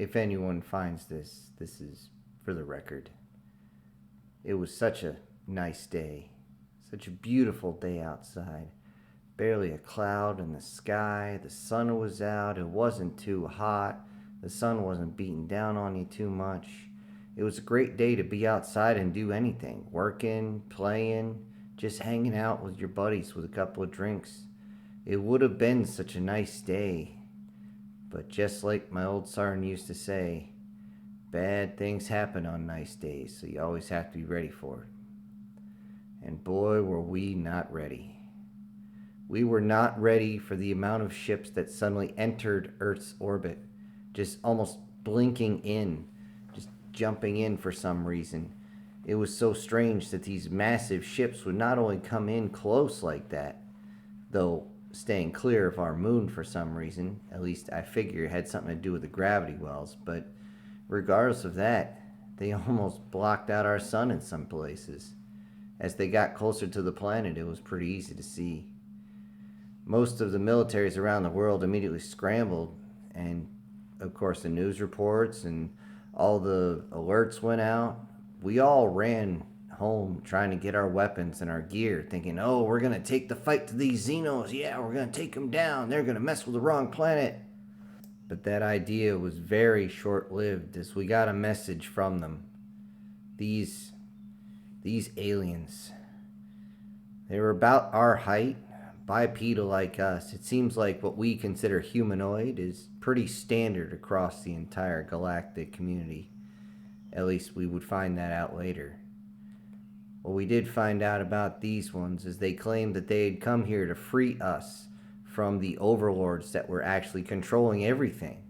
If anyone finds this, this is for the record. It was such a nice day. Such a beautiful day outside. Barely a cloud in the sky. The sun was out. It wasn't too hot. The sun wasn't beating down on you too much. It was a great day to be outside and do anything. Working, playing, just hanging out with your buddies with a couple of drinks. It would have been such a nice day. But just like my old sergeant used to say, bad things happen on nice days, so you always have to be ready for it. And boy, were we not ready. We were not ready for the amount of ships that suddenly entered Earth's orbit, just almost blinking in, just jumping in for some reason. It was so strange that these massive ships would not only come in close like that, though staying clear of our moon for some reason. At least I figure it had something to do with the gravity wells, but regardless of that, they almost blocked out our sun in some places. As they got closer to the planet, it was pretty easy to see. Most of the militaries around the world immediately scrambled, and of course the news reports and all the alerts went out. We all ran home trying to get our weapons and our gear, thinking, oh, we're going to take the fight to these Xenos. Yeah, we're going to take them down. They're going to mess with the wrong planet. But that idea was very short-lived as we got a message from them. These aliens, they were about our height, bipedal like us. It seems like what we consider humanoid is pretty standard across the entire galactic community. At least we would find that out later. What we did find out about these ones is they claimed that they had come here to free us from the overlords that were actually controlling everything.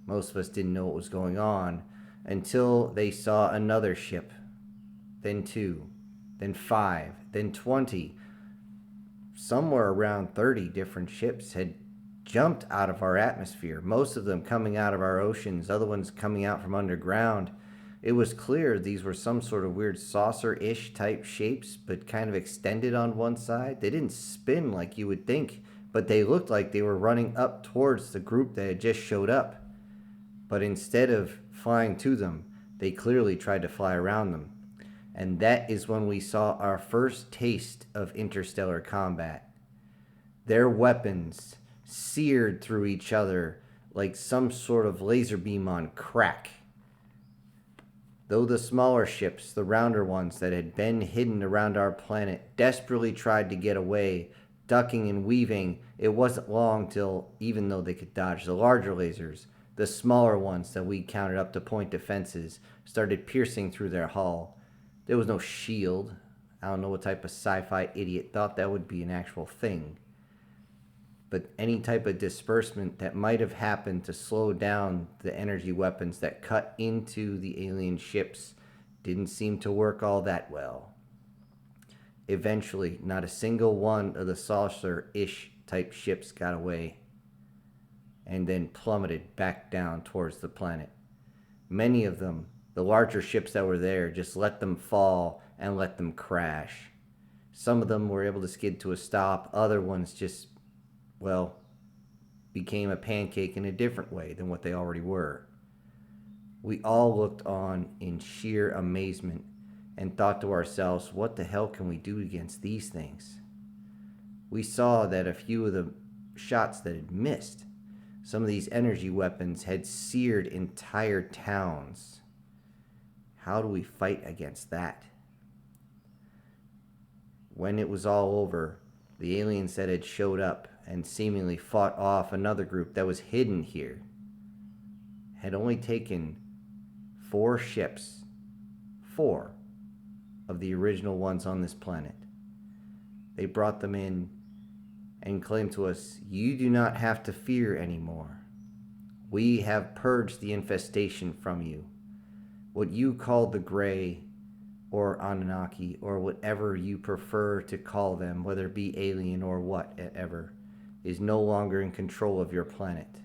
Most of us didn't know what was going on until they saw another ship, then 2, then 5, then 20. Somewhere around 30 different ships had jumped out of our atmosphere, most of them coming out of our oceans, other ones coming out from underground. It was clear these were some sort of weird saucer-ish type shapes, but kind of extended on one side. They didn't spin like you would think, but they looked like they were running up towards the group that had just showed up. But instead of flying to them, they clearly tried to fly around them. And that is when we saw our first taste of interstellar combat. Their weapons seared through each other like some sort of laser beam on crack. Though the smaller ships, the rounder ones that had been hidden around our planet, desperately tried to get away, ducking and weaving, it wasn't long till, even though they could dodge the larger lasers, the smaller ones that we counted up to point defenses started piercing through their hull. There was no shield. I don't know what type of sci-fi idiot thought that would be an actual thing. But any type of disbursement that might have happened to slow down the energy weapons that cut into the alien ships didn't seem to work all that well. Eventually, not a single one of the saucer-ish type ships got away and then plummeted back down towards the planet. Many of them, the larger ships that were there, just let them fall and let them crash. Some of them were able to skid to a stop. Other ones just, well, became a pancake in a different way than what they already were. We all looked on in sheer amazement and thought to ourselves, what the hell can we do against these things? We saw that a few of the shots that had missed, some of these energy weapons had seared entire towns. How do we fight against that? When it was all over, the aliens that had showed up and seemingly fought off another group that was hidden here had only taken 4 ships, 4 of the original ones on this planet. They brought them in and claimed to us, you do not have to fear anymore. We have purged the infestation from you. What you call the Gray or Anunnaki or whatever you prefer to call them, whether it be alien or whatever, is no longer in control of your planet.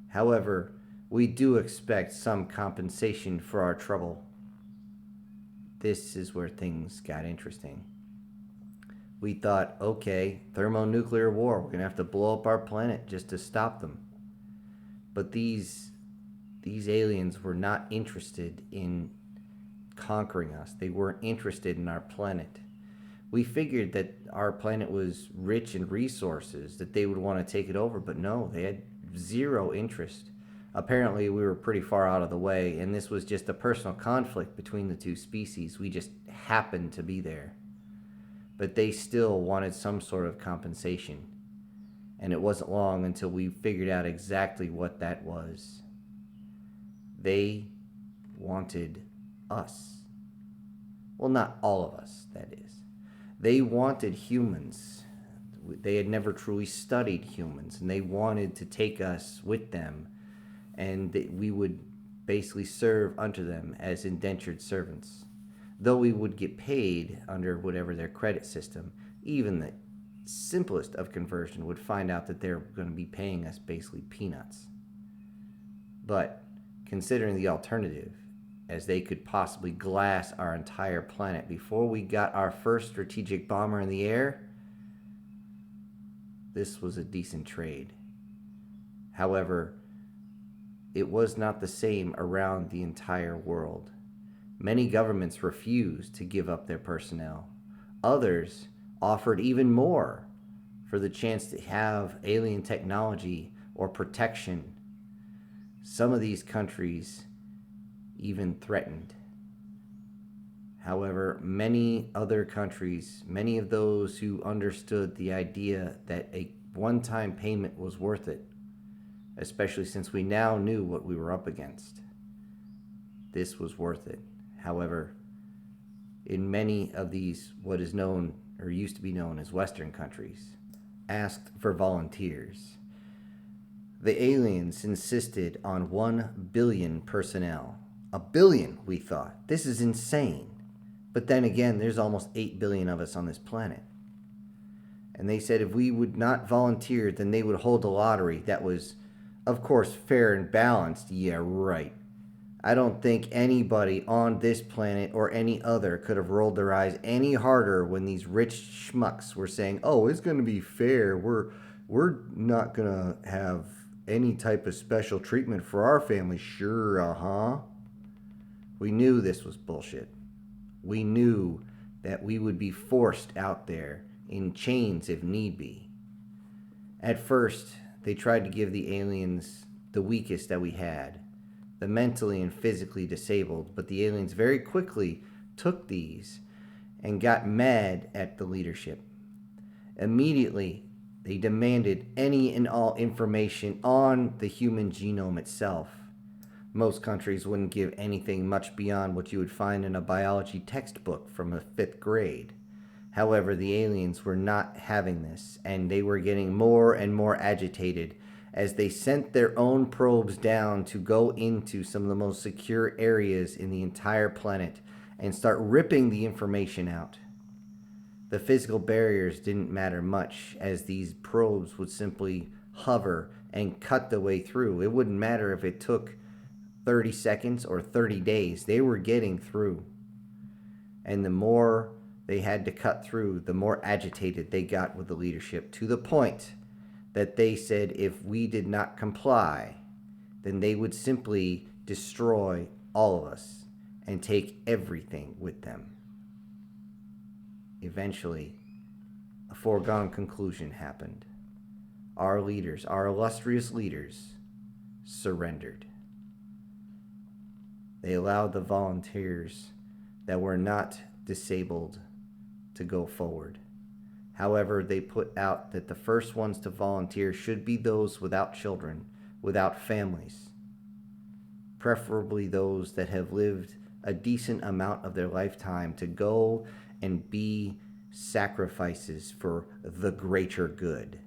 However, we do expect some compensation for our trouble. This is where things got interesting. We thought, okay, thermonuclear war, we're going to have to blow up our planet just to stop them. But these these aliens were not interested in conquering us. They weren't interested in our planet. We figured that our planet was rich in resources, that they would want to take it over, but no, they had zero interest. Apparently, we were pretty far out of the way, and this was just a personal conflict between the two species. We just happened to be there. But they still wanted some sort of compensation. And it wasn't long until we figured out exactly what that was. They wanted us. Well, not all of us, that is. They wanted humans. They had never truly studied humans, and they wanted to take us with them, and we would basically serve unto them as indentured servants. Though we would get paid under whatever their credit system, even the simplest of conversion would find out that they're going to be paying us basically peanuts. But considering the alternative, as they could possibly glass our entire planet before we got our first strategic bomber in the air, this was a decent trade. However, it was not the same around the entire world. Many governments refused to give up their personnel. Others offered even more for the chance to have alien technology or protection. Some of these countries even threatened. However, many other countries, many of those who understood the idea that a one-time payment was worth it, especially since we now knew what we were up against, this was worth it. However, in many of these, what is known or used to be known as Western countries, asked for volunteers. The aliens insisted on 1 billion personnel. 1 billion, we thought. This is insane. But then again, there's almost 8 billion of us on this planet. And they said if we would not volunteer, then they would hold a lottery that was, of course, fair and balanced. Yeah, right. I don't think anybody on this planet or any other could have rolled their eyes any harder when these rich schmucks were saying, oh, it's going to be fair. We're not going to have any type of special treatment for our family. Sure, We knew this was bullshit. We knew that we would be forced out there in chains if need be. At first, they tried to give the aliens the weakest that we had, the mentally and physically disabled, but the aliens very quickly took these and got mad at the leadership. Immediately, they demanded any and all information on the human genome itself. Most countries wouldn't give anything much beyond what you would find in a biology textbook from the 5th grade. However, the aliens were not having this, and they were getting more and more agitated as they sent their own probes down to go into some of the most secure areas in the entire planet and start ripping the information out. The physical barriers didn't matter much, as these probes would simply hover and cut the way through. It wouldn't matter if it took 30 seconds or 30 days. They were getting through. And the more they had to cut through, the more agitated they got with the leadership, to the point that they said if we did not comply, then they would simply destroy all of us and take everything with them. Eventually, a foregone conclusion happened. Our leaders, our illustrious leaders, surrendered. They allowed the volunteers that were not disabled to go forward. However, they put out that the first ones to volunteer should be those without children, without families, preferably those that have lived a decent amount of their lifetime to go and be sacrifices for the greater good.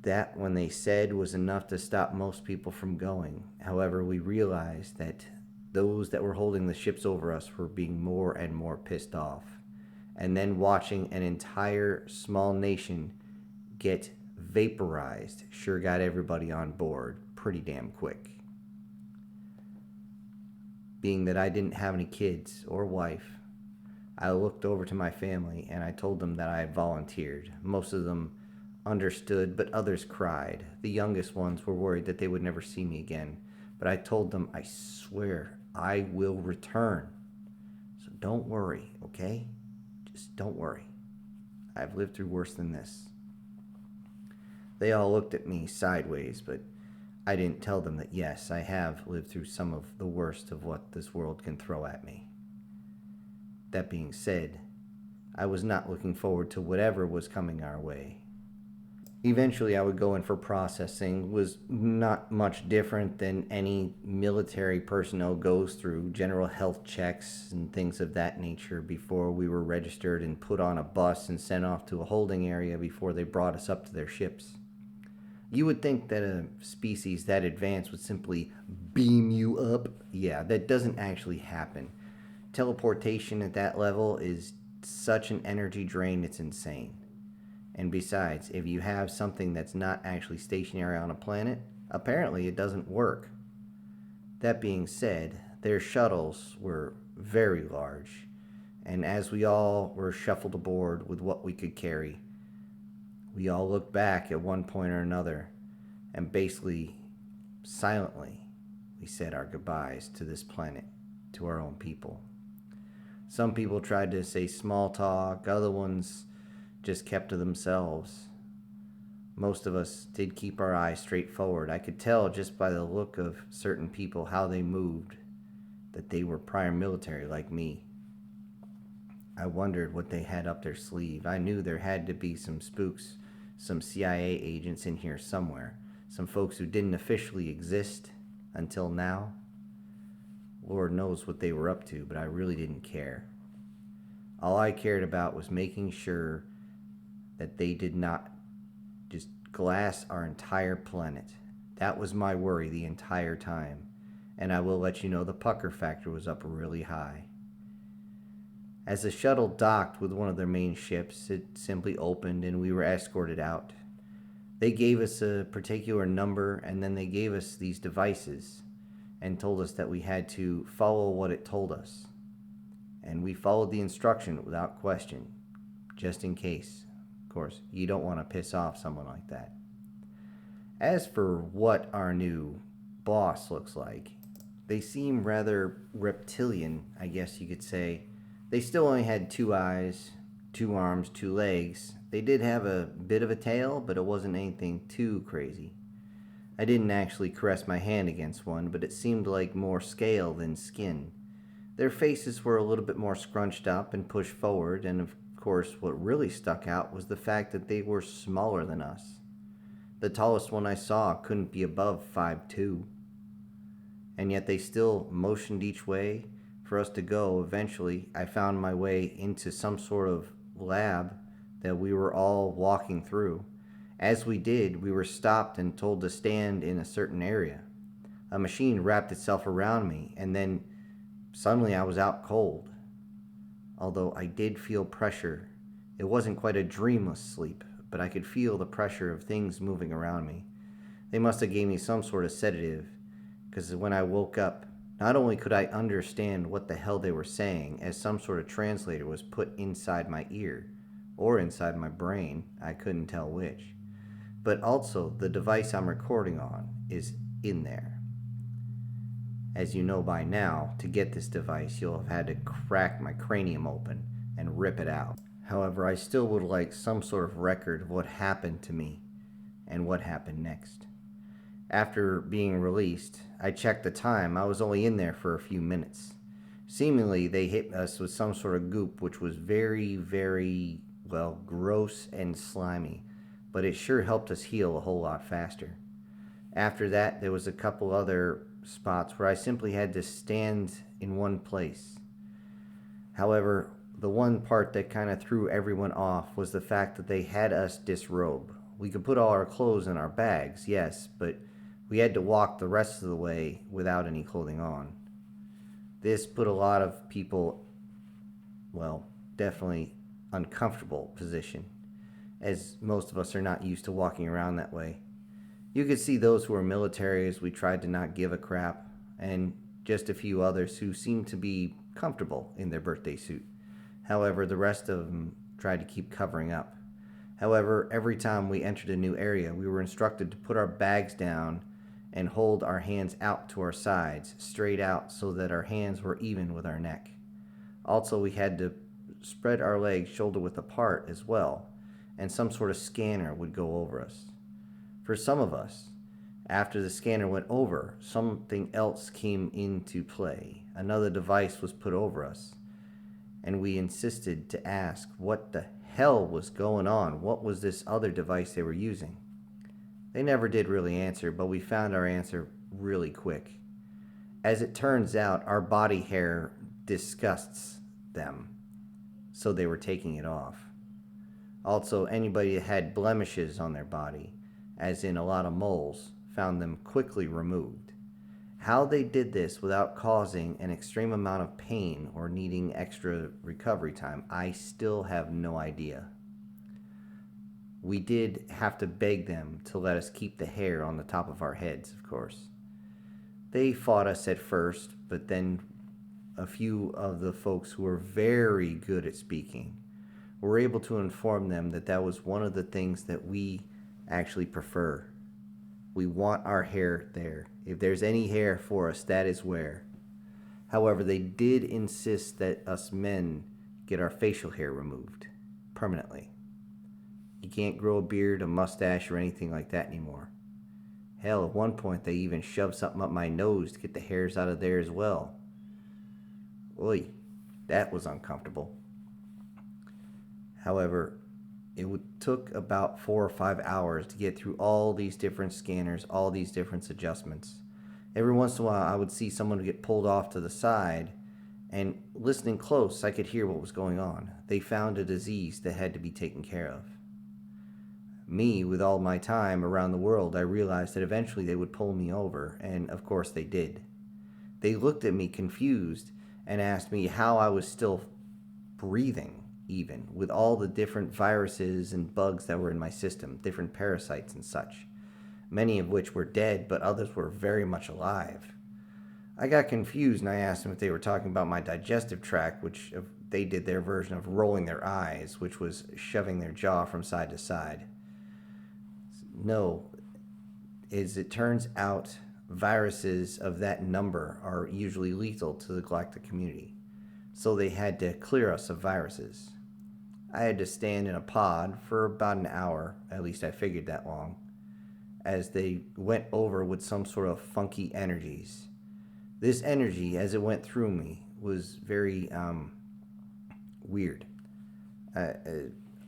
That, when they said, was enough to stop most people from going. However, we realized that those that were holding the ships over us were being more and more pissed off. And then watching an entire small nation get vaporized sure got everybody on board pretty damn quick. Being that I didn't have any kids or wife, I looked over to my family and I told them that I had volunteered. Most of them understood, but others cried. The youngest ones were worried that they would never see me again, but I told them, I swear, I will return. So don't worry, okay? Just don't worry. I've lived through worse than this. They all looked at me sideways, but I didn't tell them that yes, I have lived through some of the worst of what this world can throw at me. That being said, I was not looking forward to whatever was coming our way. Eventually, I would go in for processing. It was not much different than any military personnel goes through, general health checks and things of that nature before we were registered and put on a bus and sent off to a holding area before they brought us up to their ships. You would think that a species that advanced would simply beam you up. Yeah, that doesn't actually happen. Teleportation at that level is such an energy drain, it's insane. And besides, if you have something that's not actually stationary on a planet, apparently it doesn't work. That being said, their shuttles were very large, and as we all were shuffled aboard with what we could carry, we all looked back at one point or another, and basically, silently, we said our goodbyes to this planet, to our own people. Some people tried to say small talk, other ones just kept to themselves. Most of us did keep our eyes straight forward. I could tell just by the look of certain people how they moved that they were prior military like me. I wondered what they had up their sleeve. I knew there had to be some spooks, some CIA agents in here somewhere, some folks who didn't officially exist until now. Lord knows what they were up to, but I really didn't care. All I cared about was making sure that they did not just glass our entire planet. That was my worry the entire time. And I will let you know the pucker factor was up really high. As the shuttle docked with one of their main ships, it simply opened and we were escorted out. They gave us a particular number and then they gave us these devices and told us that we had to follow what it told us. And we followed the instruction without question, just in case. Of course, you don't want to piss off someone like that. As for what our new boss looks like, they seem rather reptilian, I guess you could say. They still only had 2 eyes, 2 arms, 2 legs. They did have a bit of a tail, but it wasn't anything too crazy. I didn't actually caress my hand against one, but it seemed like more scale than skin. Their faces were a little bit more scrunched up and pushed forward, and of course what really stuck out was the fact that they were smaller than us. The tallest one I saw couldn't be above 5'2", and yet they still motioned each way for us to go. Eventually, I found my way into some sort of lab that we were all walking through. As we did, we were stopped and told to stand in a certain area. A machine wrapped itself around me, and then suddenly I was out cold. Although I did feel pressure. It wasn't quite a dreamless sleep, but I could feel the pressure of things moving around me. They must have gave me some sort of sedative, because when I woke up, not only could I understand what the hell they were saying, as some sort of translator was put inside my ear, or inside my brain, I couldn't tell which, but also the device I'm recording on is in there. As you know by now, to get this device, you'll have had to crack my cranium open and rip it out. However, I still would like some sort of record of what happened to me and what happened next. After being released, I checked the time. I was only in there for a few minutes. Seemingly, they hit us with some sort of goop, which was very, very, gross and slimy, but it sure helped us heal a whole lot faster. After that, there was a couple other spots where I simply had to stand in one place. However, the one part that kind of threw everyone off was the fact that they had us disrobe. We could put all our clothes in our bags, yes, but we had to walk the rest of the way without any clothing on. This put a lot of people, definitely uncomfortable position, as most of us are not used to walking around that way. You could see those who were military as we tried to not give a crap, and just a few others who seemed to be comfortable in their birthday suit. However, the rest of them tried to keep covering up. However, every time we entered a new area, we were instructed to put our bags down and hold our hands out to our sides, straight out, so that our hands were even with our neck. Also, we had to spread our legs shoulder width apart as well, and some sort of scanner would go over us. For some of us, after the scanner went over, something else came into play. Another device was put over us, and we insisted to ask what the hell was going on. What was this other device they were using? They never did really answer, but we found our answer really quick. As it turns out, our body hair disgusts them, so they were taking it off. Also, anybody that had blemishes on their body, as in a lot of moles, found them quickly removed. How they did this without causing an extreme amount of pain or needing extra recovery time, I still have no idea. We did have to beg them to let us keep the hair on the top of our heads, of course. They fought us at first, but then a few of the folks who were very good at speaking were able to inform them that that was one of the things that we actually prefer. We want our hair there. If there's any hair for us, that is where. However, they did insist that us men get our facial hair removed permanently. You can't grow a beard, a mustache, or anything like that anymore. Hell, at one point they even shoved something up my nose to get the hairs out of there as well. Oy, that was uncomfortable. However, it took about 4 or 5 hours to get through all these different scanners, all these different adjustments. Every once in a while, I would see someone get pulled off to the side, and listening close, I could hear what was going on. They found a disease that had to be taken care of. Me, with all my time around the world, I realized that eventually they would pull me over, and of course they did. They looked at me confused and asked me how I was still breathing, even with all the different viruses and bugs that were in my system, different parasites and such, many of which were dead, but others were very much alive. I got confused and I asked them if they were talking about my digestive tract, which they did their version of rolling their eyes, which was shoving their jaw from side to side. No, as it turns out, viruses of that number are usually lethal to the galactic community, so they had to clear us of viruses. I had to stand in a pod for about an hour, at least I figured that long, as they went over with some sort of funky energies. This energy, as it went through me, was very weird.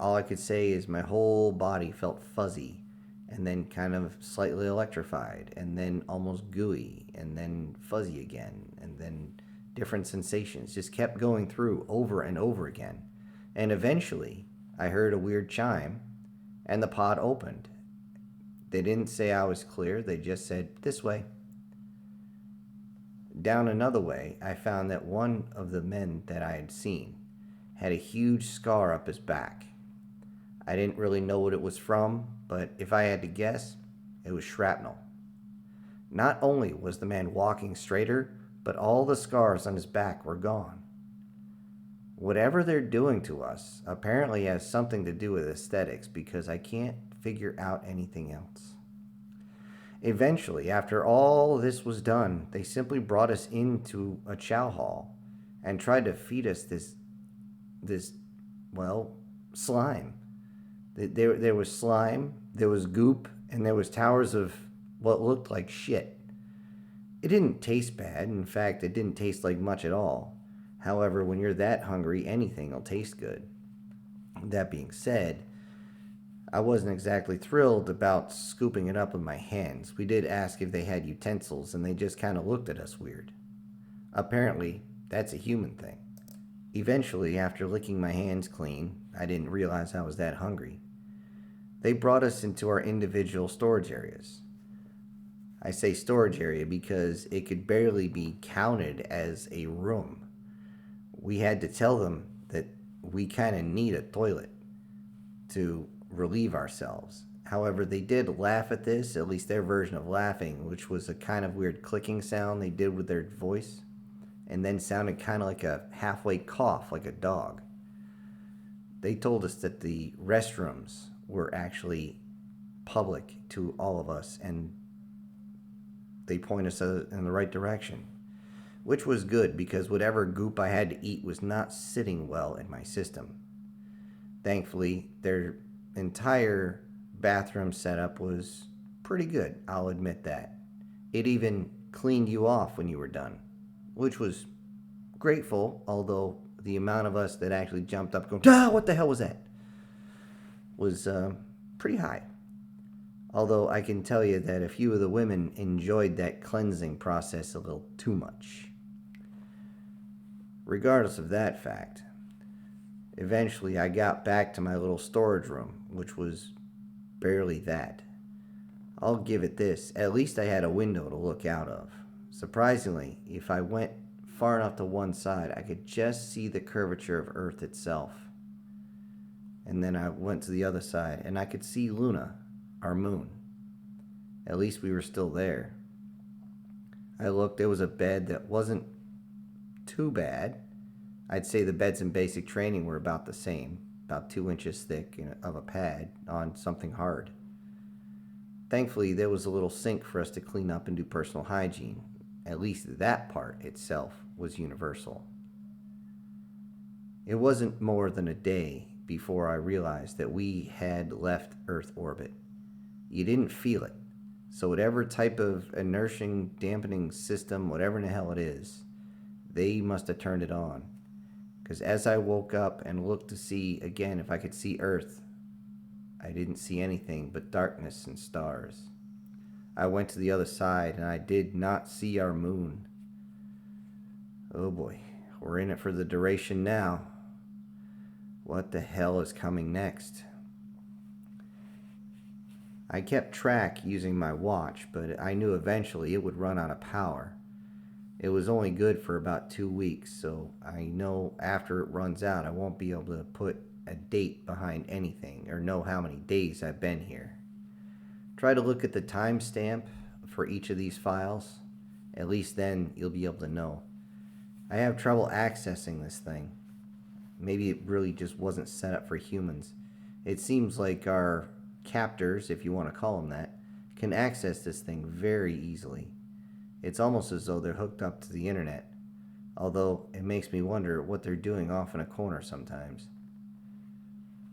All I could say is my whole body felt fuzzy, and then kind of slightly electrified, and then almost gooey, and then fuzzy again, and then different sensations just kept going through over and over again. And eventually, I heard a weird chime, and the pod opened. They didn't say I was clear, they just said, "This way." Down another way, I found that one of the men that I had seen had a huge scar up his back. I didn't really know what it was from, but if I had to guess, it was shrapnel. Not only was the man walking straighter, but all the scars on his back were gone. Whatever they're doing to us apparently has something to do with aesthetics, because I can't figure out anything else. Eventually, after all this was done, they simply brought us into a chow hall and tried to feed us this slime. There was slime, there was goop, and there was towers of what looked like shit. It didn't taste bad. In fact, it didn't taste like much at all. However, when you're that hungry, anything will taste good. That being said, I wasn't exactly thrilled about scooping it up with my hands. We did ask if they had utensils, and they just kind of looked at us weird. Apparently, that's a human thing. Eventually, after licking my hands clean, I didn't realize I was that hungry. They brought us into our individual storage areas. I say storage area because it could barely be counted as a room. We had to tell them that we kind of need a toilet to relieve ourselves. However, they did laugh at this, at least their version of laughing, which was a kind of weird clicking sound they did with their voice, and then sounded kind of like a halfway cough, like a dog. They told us that the restrooms were actually public to all of us, and they point us in the right direction, which was good because whatever goop I had to eat was not sitting well in my system. Thankfully, their entire bathroom setup was pretty good, I'll admit that. It even cleaned you off when you were done, which was grateful, although the amount of us that actually jumped up going, ah, what the hell was that? Was pretty high. Although I can tell you that a few of the women enjoyed that cleansing process a little too much. Regardless of that fact, eventually I got back to my little storage room, which was barely that. I'll give it this, at least I had a window to look out of. Surprisingly, if I went far enough to one side, I could just see the curvature of Earth itself. And then I went to the other side, and I could see Luna, our moon. At least we were still there. I looked, there was a bed that wasn't too bad. I'd say the beds in basic training were about the same, about 2 inches thick of a pad on something hard. Thankfully, there was a little sink for us to clean up and do personal hygiene. At least that part itself was universal. It wasn't more than a day before I realized that we had left Earth orbit. You didn't feel it. So whatever type of inertia dampening system, whatever in the hell it is, they must have turned it on. Because as I woke up and looked to see again if I could see Earth, I didn't see anything but darkness and stars. I went to the other side and I did not see our moon. Oh boy, we're in it for the duration now. What the hell is coming next? I kept track using my watch, but I knew eventually it would run out of power. It was only good for about 2 weeks, so I know after it runs out I won't be able to put a date behind anything or know how many days I've been here. Try to look at the timestamp for each of these files. At least then you'll be able to know. I have trouble accessing this thing. Maybe it really just wasn't set up for humans. It seems like our captors, if you want to call them that, can access this thing very easily. It's almost as though they're hooked up to the internet, although it makes me wonder what they're doing off in a corner sometimes.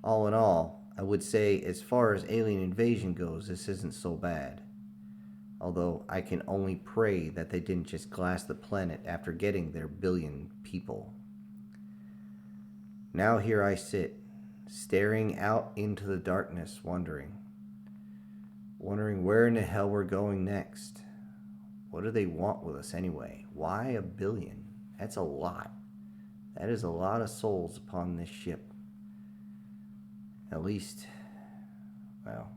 All in all, I would say as far as alien invasion goes, this isn't so bad. Although I can only pray that they didn't just glass the planet after getting their billion people. Now here I sit, staring out into the darkness, wondering where in the hell we're going next. What do they want with us anyway? Why a billion? That's a lot. That is a lot of souls upon this ship. At least, well,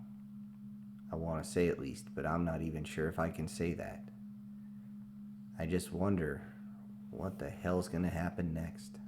I want to say at least, but I'm not even sure if I can say that. I just wonder what the hell's going to happen next.